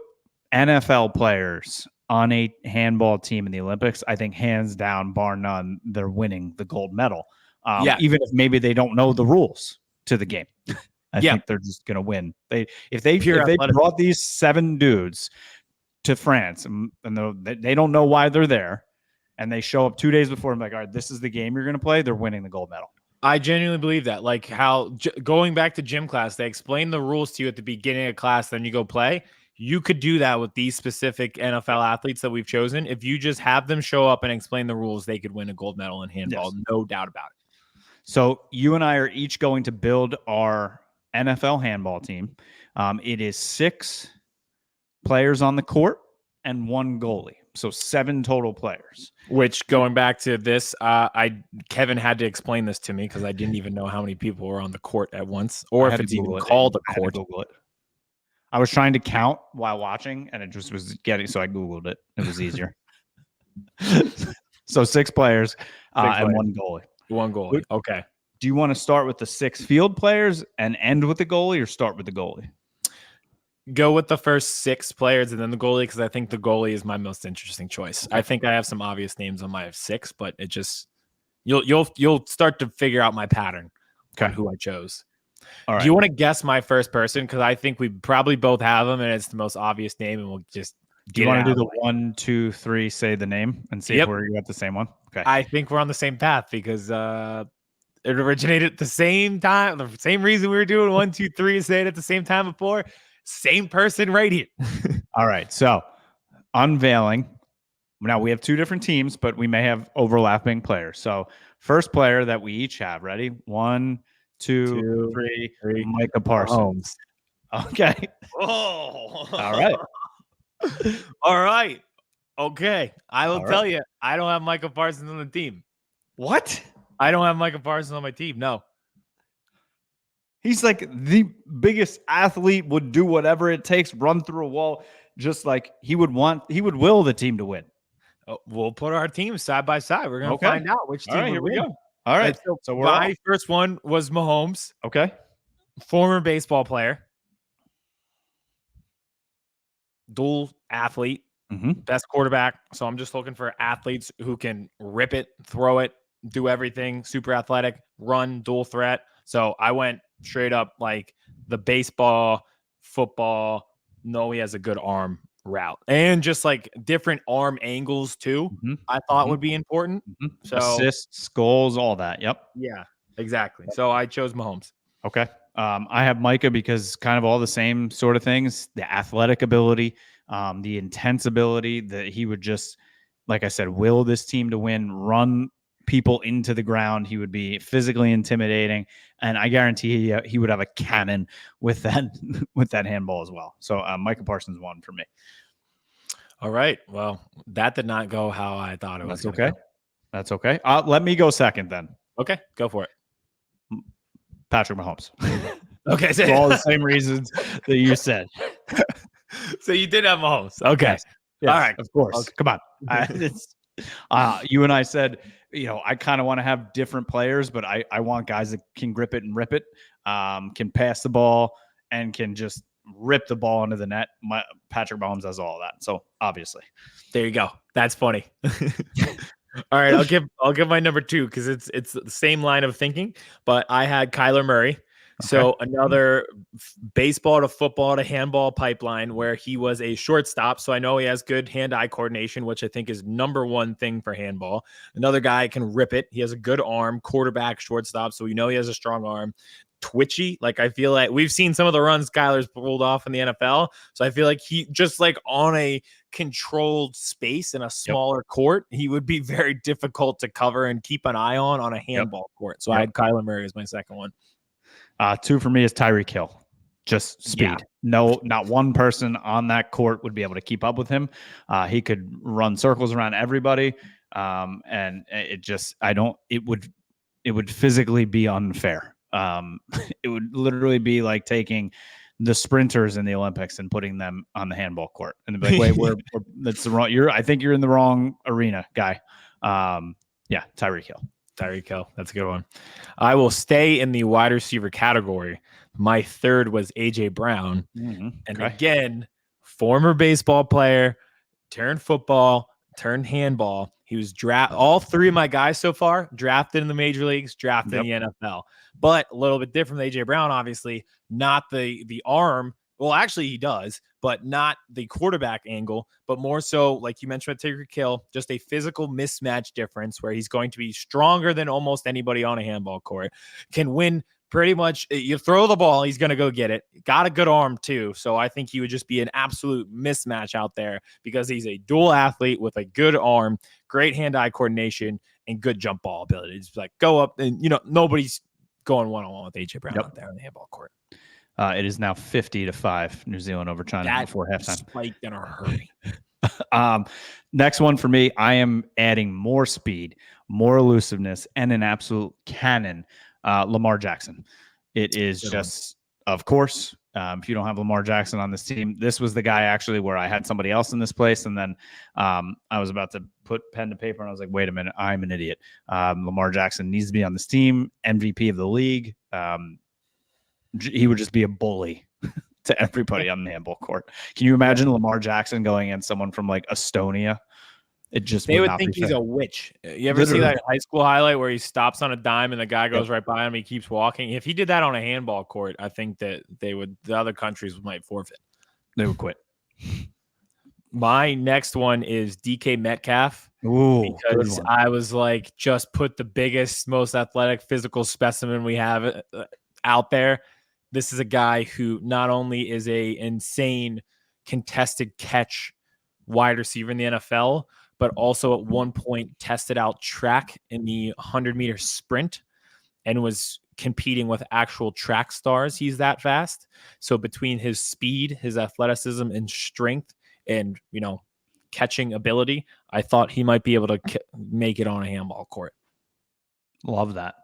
[SPEAKER 1] NFL players on a handball team in the Olympics, I think hands down, bar none, they're winning the gold medal. Even if maybe they don't know the rules to the game. I think they're just going to win. If they brought these 7 dudes to France and they don't know why they're there, and they show up 2 days before, I'm like, all right, this is the game you're going to play. They're winning the gold medal.
[SPEAKER 2] I genuinely believe that. Like how going back to gym class, they explain the rules to you at the beginning of class, then you go play. You could do that with these specific NFL athletes that we've chosen. If you just have them show up and explain the rules, they could win a gold medal in handball. Yes. No doubt about it.
[SPEAKER 1] So you and I are each going to build our NFL handball team. It is 6 players on the court and 1 goalie. So 7 total players.
[SPEAKER 2] Which, going back to this, Kevin had to explain this to me because I didn't even know how many people were on the court at once, or if it's even called a court.
[SPEAKER 1] I was trying to count while watching, and it just was getting. So I Googled it. It was easier. So 6 players and 1 goalie.
[SPEAKER 2] 1 goalie. Okay.
[SPEAKER 1] Do you want to start with the 6 field players and end with the goalie, or start with the goalie?
[SPEAKER 2] Go with the first 6 players and then the goalie, because I think the goalie is my most interesting choice. I think I have some obvious names on my 6, but it just you'll start to figure out my pattern on who I chose. All right. Do you want to guess my first person? Because I think we probably both have them, and it's the most obvious name, and we'll just.
[SPEAKER 1] Do you want to do the 1, 2, 3, say the name, and see if we're at the same one? Okay.
[SPEAKER 2] I think we're on the same path because it originated at the same time. The same reason we were doing 1, 2, 3, say it at the same time before. Same person right here.
[SPEAKER 1] All right. So unveiling. Now we have 2 different teams, but we may have overlapping players. So first player that we each have. Ready? 1, 2, 3. Micah Parsons. Okay.
[SPEAKER 2] Oh.
[SPEAKER 1] All right.
[SPEAKER 2] All right. Okay. I will tell you, I don't have Micah Parsons on the team.
[SPEAKER 1] What?
[SPEAKER 2] I don't have Micah Parsons on my team. No.
[SPEAKER 1] He's like the biggest athlete, would do whatever it takes, run through a wall, just like he would will the team to win.
[SPEAKER 2] Oh, we'll put our teams side by side. We're going to find out which team
[SPEAKER 1] here
[SPEAKER 2] we
[SPEAKER 1] go. All right.
[SPEAKER 2] So my first one was Mahomes.
[SPEAKER 1] Okay.
[SPEAKER 2] Former baseball player. Dual athlete. Best quarterback. So I'm just looking for athletes who can rip it, throw it, do everything, super athletic, run, dual threat. So I went straight up like the baseball, football. No, he has a good arm route and just like different arm angles too.
[SPEAKER 1] Mm-hmm.
[SPEAKER 2] I thought
[SPEAKER 1] Mm-hmm.
[SPEAKER 2] would be important.
[SPEAKER 1] Mm-hmm.
[SPEAKER 2] So
[SPEAKER 1] Assists, goals, all that. Yep.
[SPEAKER 2] yeah, exactly. So I chose Mahomes.
[SPEAKER 1] Okay. I have Micah because kind of all the same sort of things, the athletic ability, the intense ability that he would just, like I said, will this team to win, run people into the ground. He would be physically intimidating. And I guarantee he would have a cannon with that, with that handball as well. So Micah Parsons won for me.
[SPEAKER 2] All right. Well, that did not go how I thought it was.
[SPEAKER 1] That's okay. That's okay. Let me go second then.
[SPEAKER 2] Okay, go for it.
[SPEAKER 1] Patrick Mahomes.
[SPEAKER 2] Okay, so
[SPEAKER 1] for all the same reasons that you said.
[SPEAKER 2] So you did have Mahomes. Okay.
[SPEAKER 1] Yes.
[SPEAKER 2] All right.
[SPEAKER 1] Of course.
[SPEAKER 2] Okay.
[SPEAKER 1] Come on. You and I said, I kind of want to have different players, but I want guys that can grip it and rip it, can pass the ball, and can just rip the ball into the net. Patrick Mahomes does all of that. So obviously.
[SPEAKER 2] There you go. That's funny. All right, I'll give my number 2 because it's the same line of thinking, but I had Kyler Murray. So another baseball to football to handball pipeline where he was a shortstop. So I know he has good hand-eye coordination, which I think is number one thing for handball. Another guy can rip it. He has a good arm, quarterback, shortstop. So we know he has a strong arm. Twitchy. Like I feel like we've seen some of the runs Kyler's pulled off in the NFL. So I feel like he just like on a controlled space in a smaller court, he would be very difficult to cover and keep an eye on a handball court. So I had Kyler Murray as my second one.
[SPEAKER 1] 2 for me is Tyreek Hill. Just speed.
[SPEAKER 2] Yeah.
[SPEAKER 1] No, not one person on that court would be able to keep up with him. He could run circles around everybody. And it would physically be unfair. It would literally be like taking the sprinters in the Olympics and putting them on the handball court and be like, wait, that's the wrong. I think you're in the wrong arena, guy. Tyreek Hill.
[SPEAKER 2] Tyreek Hill. That's a good one. I will stay in the wide receiver category. My third was AJ Brown.
[SPEAKER 1] Mm-hmm.
[SPEAKER 2] And again, former baseball player, turned football, turned handball. He was all 3 of my guys so far drafted in the major leagues, drafted in the NFL. But a little bit different than AJ Brown, obviously, not the arm. Well, actually, he does, but not the quarterback angle, but more so, like you mentioned with Tyreek Hill, just a physical mismatch difference where he's going to be stronger than almost anybody on a handball court, can win pretty much. You throw the ball, he's going to go get it. Got a good arm, too. So I think he would just be an absolute mismatch out there because he's a dual athlete with a good arm, great hand-eye coordination, and good jump ball ability. It's like go up and, nobody's going one-on-one with AJ Brown out there on the handball court.
[SPEAKER 1] It is now 50-5 New Zealand over China before halftime.
[SPEAKER 2] Spiked in a hurry.
[SPEAKER 1] Next one for me, I am adding more speed, more elusiveness, and an absolute cannon. Lamar Jackson. It is just, of course, if you don't have Lamar Jackson on this team, this was the guy actually where I had somebody else in this place. And then I was about to put pen to paper and I was like, wait a minute, I'm an idiot. Lamar Jackson needs to be on this team, MVP of the league. He would just be a bully to everybody on the handball court. Can you imagine Lamar Jackson going against someone from like Estonia? They
[SPEAKER 2] would think he's a witch. You ever see that high school highlight where he stops on a dime and the guy goes right by him? He keeps walking. If he did that on a handball court, I think that the other countries might forfeit.
[SPEAKER 1] They would quit.
[SPEAKER 2] My next one is DK Metcalf.
[SPEAKER 1] Ooh,
[SPEAKER 2] because I was like, just put the biggest, most athletic physical specimen we have out there. This is a guy who not only is a insane contested catch wide receiver in the NFL, but also at one point tested out track in the 100-meter sprint and was competing with actual track stars. He's that fast. So between his speed, his athleticism, and strength, and catching ability, I thought he might be able to make it on a handball court.
[SPEAKER 1] Love that.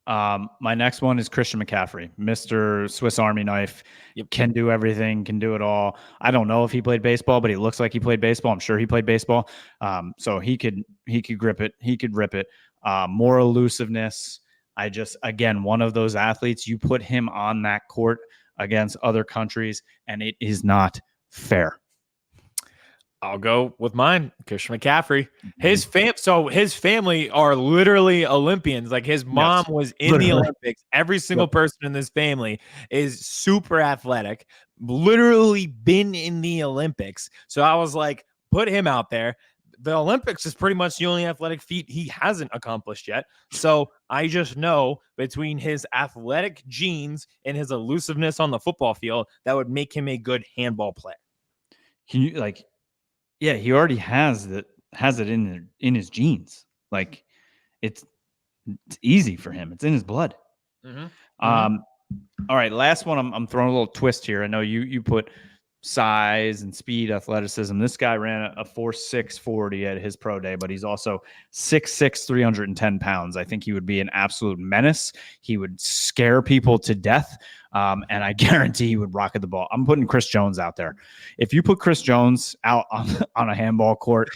[SPEAKER 1] My next one is Christian McCaffrey, Mr. Swiss Army knife. Can do everything, can do it all. I don't know if he played baseball, but he looks like he played baseball. I'm sure he played baseball. So he could grip it. He could rip it. More elusiveness. Again, one of those athletes, you put him on that court against other countries, and it is not fair.
[SPEAKER 2] I'll go with mine, Christian McCaffrey. His family are literally Olympians. Like his mom
[SPEAKER 1] Yes,
[SPEAKER 2] was in the
[SPEAKER 1] literally.
[SPEAKER 2] Olympics. Every single
[SPEAKER 1] Yep.
[SPEAKER 2] person in this family is super athletic, literally been in the Olympics. So I was like, put him out there. The Olympics is pretty much the only athletic feat he hasn't accomplished yet. So I just know between his athletic genes and his elusiveness on the football field, that would make him a good handball player.
[SPEAKER 1] Can you like? Yeah, he already has it in his genes. Like it's easy for him. It's in his blood. All right, last one. I'm throwing a little twist here. I know you put size and speed, athleticism. This guy ran a 4.6 40 at his pro day, but he's also 6'6", 310 pounds. I think he would be an absolute menace. He would scare people to death. And I guarantee he would rocket the ball. I'm putting Chris Jones out there. If you put Chris Jones out on a handball court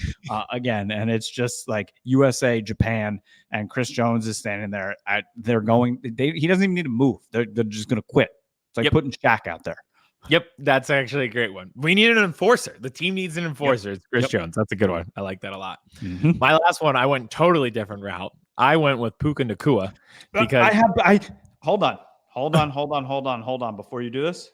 [SPEAKER 1] again, and it's just like USA, Japan, and Chris Jones is standing there, he doesn't even need to move. They're just going to quit. It's like putting Shaq out there.
[SPEAKER 2] Yep, that's actually a great one. We need an enforcer. The team needs an enforcer. It's Chris Jones. That's a good one. I like that a lot. My last one, I went totally different route. I went with Puka Nacua because
[SPEAKER 1] hold on. Before you do this,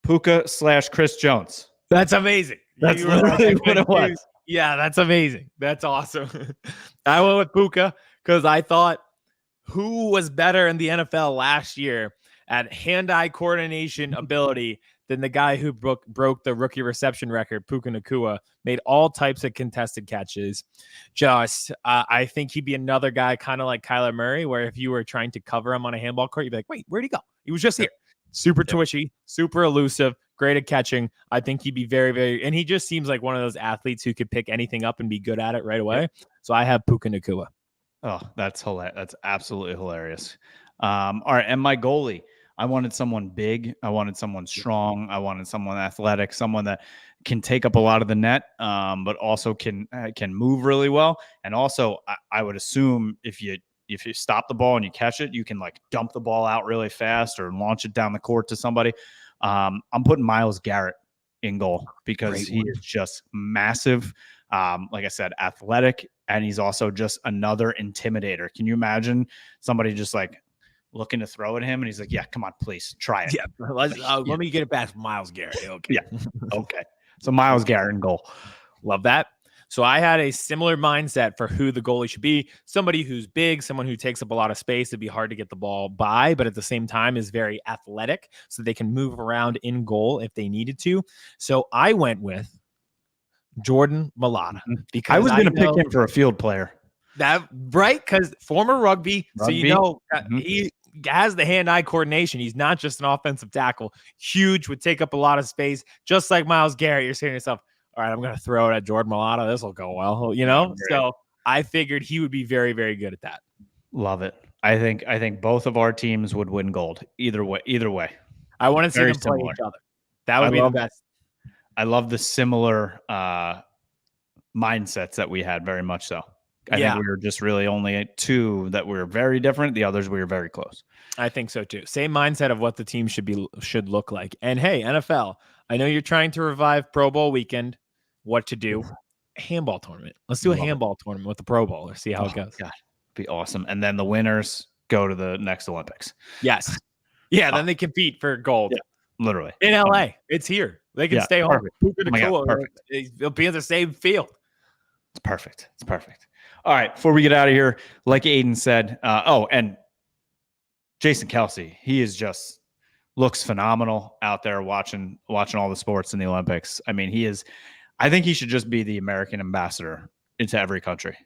[SPEAKER 1] Puka / Chris Jones.
[SPEAKER 2] That's amazing.
[SPEAKER 1] That's literally what it was.
[SPEAKER 2] Yeah, that's amazing. That's awesome. I went with Puka because I thought who was better in the NFL last year at hand-eye coordination ability than the guy who broke the rookie reception record, Puka Nacua, made all types of contested catches. I think he'd be another guy kind of like Kyler Murray, where if you were trying to cover him on a handball court, you'd be like, wait, where'd he go? He was just here. Super twitchy, super elusive, great at catching. I think he'd be very, very, and he just seems like one of those athletes who could pick anything up and be good at it right away. So I have Puka Nacua.
[SPEAKER 1] Oh, that's hilarious. That's absolutely hilarious. All right. And my goalie, I wanted someone big. I wanted someone strong. I wanted someone athletic, someone that can take up a lot of the net, but also can move really well. And also, I would assume if you stop the ball and you catch it, you can like dump the ball out really fast or launch it down the court to somebody. I'm putting Myles Garrett in goal because he is just massive. Like I said, athletic, and he's also just another intimidator. Can you imagine somebody just like looking to throw at him, and he's like, "Yeah, come on, please try it."
[SPEAKER 2] Yeah, let me get it past Myles Garrett. Okay,
[SPEAKER 1] yeah, okay. So Myles Garrett in goal.
[SPEAKER 2] Love that. So I had a similar mindset for who the goalie should be. Somebody who's big, someone who takes up a lot of space. It'd be hard to get the ball by, but at the same time is very athletic, so they can move around in goal if they needed to. So I went with Jordan Mailata because
[SPEAKER 1] I was going to pick him for a field player.
[SPEAKER 2] That right, because former rugby, so he has the hand-eye coordination. He's not just an offensive tackle. Huge, would take up a lot of space, just like Myles Garrett. You're saying to yourself, all right, I'm going to throw it at Jordan Mailata. This will go well, you know? So I figured he would be very, very good at that.
[SPEAKER 1] Love it. I think both of our teams would win gold either way.
[SPEAKER 2] I want to see them play each other. That would be the best.
[SPEAKER 1] I love the similar mindsets that we had, very much so. I think we were just really only two that were very different. The others we were very close.
[SPEAKER 2] I think so too. Same mindset of what the team should look like. And hey, NFL, I know you're trying to revive Pro Bowl weekend. What to do? Handball tournament. Let's do a handball tournament with the Pro Bowl or see how it goes.
[SPEAKER 1] God, be awesome. And then the winners go to the next Olympics.
[SPEAKER 2] Yes. Yeah, then they compete for gold.
[SPEAKER 1] Yeah, literally.
[SPEAKER 2] In LA. It's here. They can stay home.
[SPEAKER 1] Perfect.
[SPEAKER 2] They'll be in the same field.
[SPEAKER 1] It's perfect. It's perfect. All right, before we get out of here, like Aidan said, and Jason Kelce, he is just looks phenomenal out there watching all the sports in the Olympics. I mean, I think he should just be the American ambassador into every country.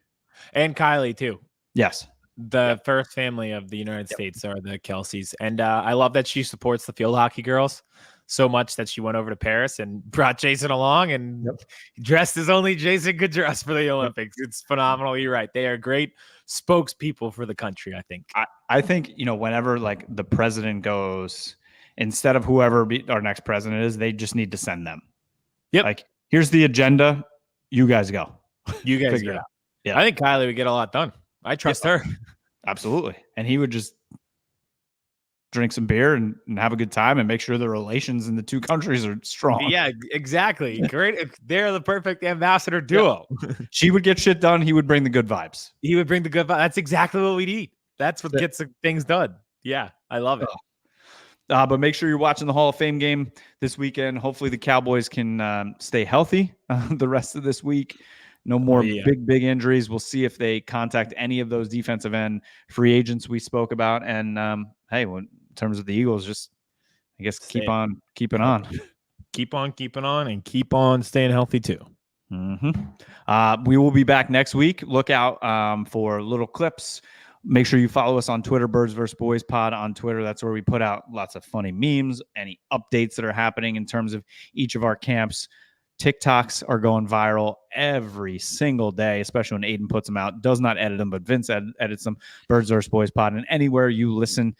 [SPEAKER 2] And Kylie too.
[SPEAKER 1] Yes.
[SPEAKER 2] The first family of the United States are the Kelces. And I love that she supports the field hockey girls so much that she went over to Paris and brought Jason along and dressed as only Jason could dress for the Olympics. It's phenomenal. You're right. They are great spokespeople for the country, I think.
[SPEAKER 1] I think, whenever like the president goes, instead of whoever our next president is, they just need to send them.
[SPEAKER 2] Yep.
[SPEAKER 1] Like, here's the agenda. You guys go.
[SPEAKER 2] You guys go. Yeah. I think Kylie would get a lot done. I trust her.
[SPEAKER 1] Absolutely. And he would just drink some beer and have a good time and make sure the relations in the two countries are strong.
[SPEAKER 2] Yeah, exactly. Great. They're the perfect ambassador duo.
[SPEAKER 1] Yeah. She would get shit done. He would bring the good vibes.
[SPEAKER 2] He would bring the good vibes. That's exactly what we need. That's what gets things done. Yeah, I love it.
[SPEAKER 1] But make sure you're watching the Hall of Fame game this weekend. Hopefully the Cowboys can stay healthy the rest of this week. No more big injuries. We'll see if they contact any of those defensive end free agents we spoke about. And hey, in terms of the Eagles, just I guess keep on keeping on.
[SPEAKER 2] Keep on keeping on and keep on staying healthy too.
[SPEAKER 1] Mm-hmm. We will be back next week. Look out for little clips. Make sure you follow us on Twitter, Birds vs. Boys Pod on Twitter. That's where we put out lots of funny memes, any updates that are happening in terms of each of our camps. TikToks are going viral every single day, especially when Aidan puts them out. Does not edit them, but Vince edits them. Birds vs. Boys Pod. And anywhere you listen,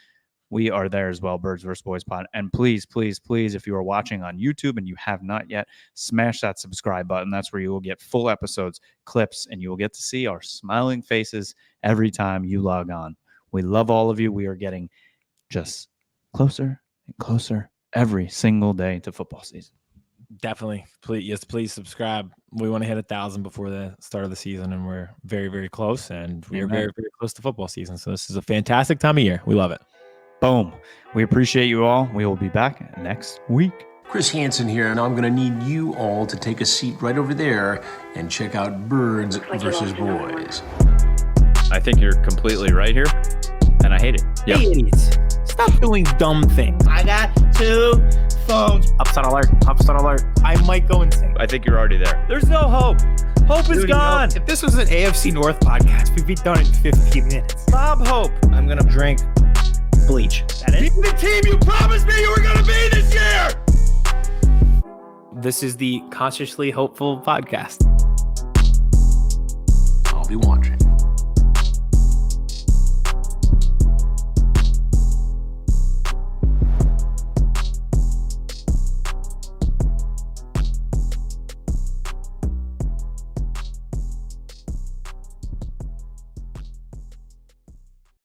[SPEAKER 1] we are there as well, Birds vs. Boys Pod. And please, please, please, if you are watching on YouTube and you have not yet, smash that subscribe button. That's where you will get full episodes, clips, and you will get to see our smiling faces every time you log on. We love all of you. We are getting just closer and closer every single day to football season.
[SPEAKER 2] Definitely. Please subscribe. We want to hit 1,000 before the start of the season, and we're very, very close, and we are very, very close to football season. So this is a fantastic time of year. We love it.
[SPEAKER 1] Boom. We appreciate you all. We will be back next week.
[SPEAKER 3] Chris Hansen here, and I'm going to need you all to take a seat right over there and check out Birds versus Boys.
[SPEAKER 1] I think you're completely right here, and I hate it.
[SPEAKER 2] Yep. Hey, idiots. Stop doing dumb things. I got 2 phones. Upset alert. Upset alert. I might go insane.
[SPEAKER 1] I think you're already there.
[SPEAKER 2] There's no hope. Hope is gone.
[SPEAKER 4] If this was an AFC North podcast, we'd be done in 15 minutes.
[SPEAKER 2] Bob Hope.
[SPEAKER 4] I'm going to drink bleach.
[SPEAKER 2] That is
[SPEAKER 4] the team you promised me you were going to be this year. This is the Consciously Hopeful podcast.
[SPEAKER 3] I'll be watching.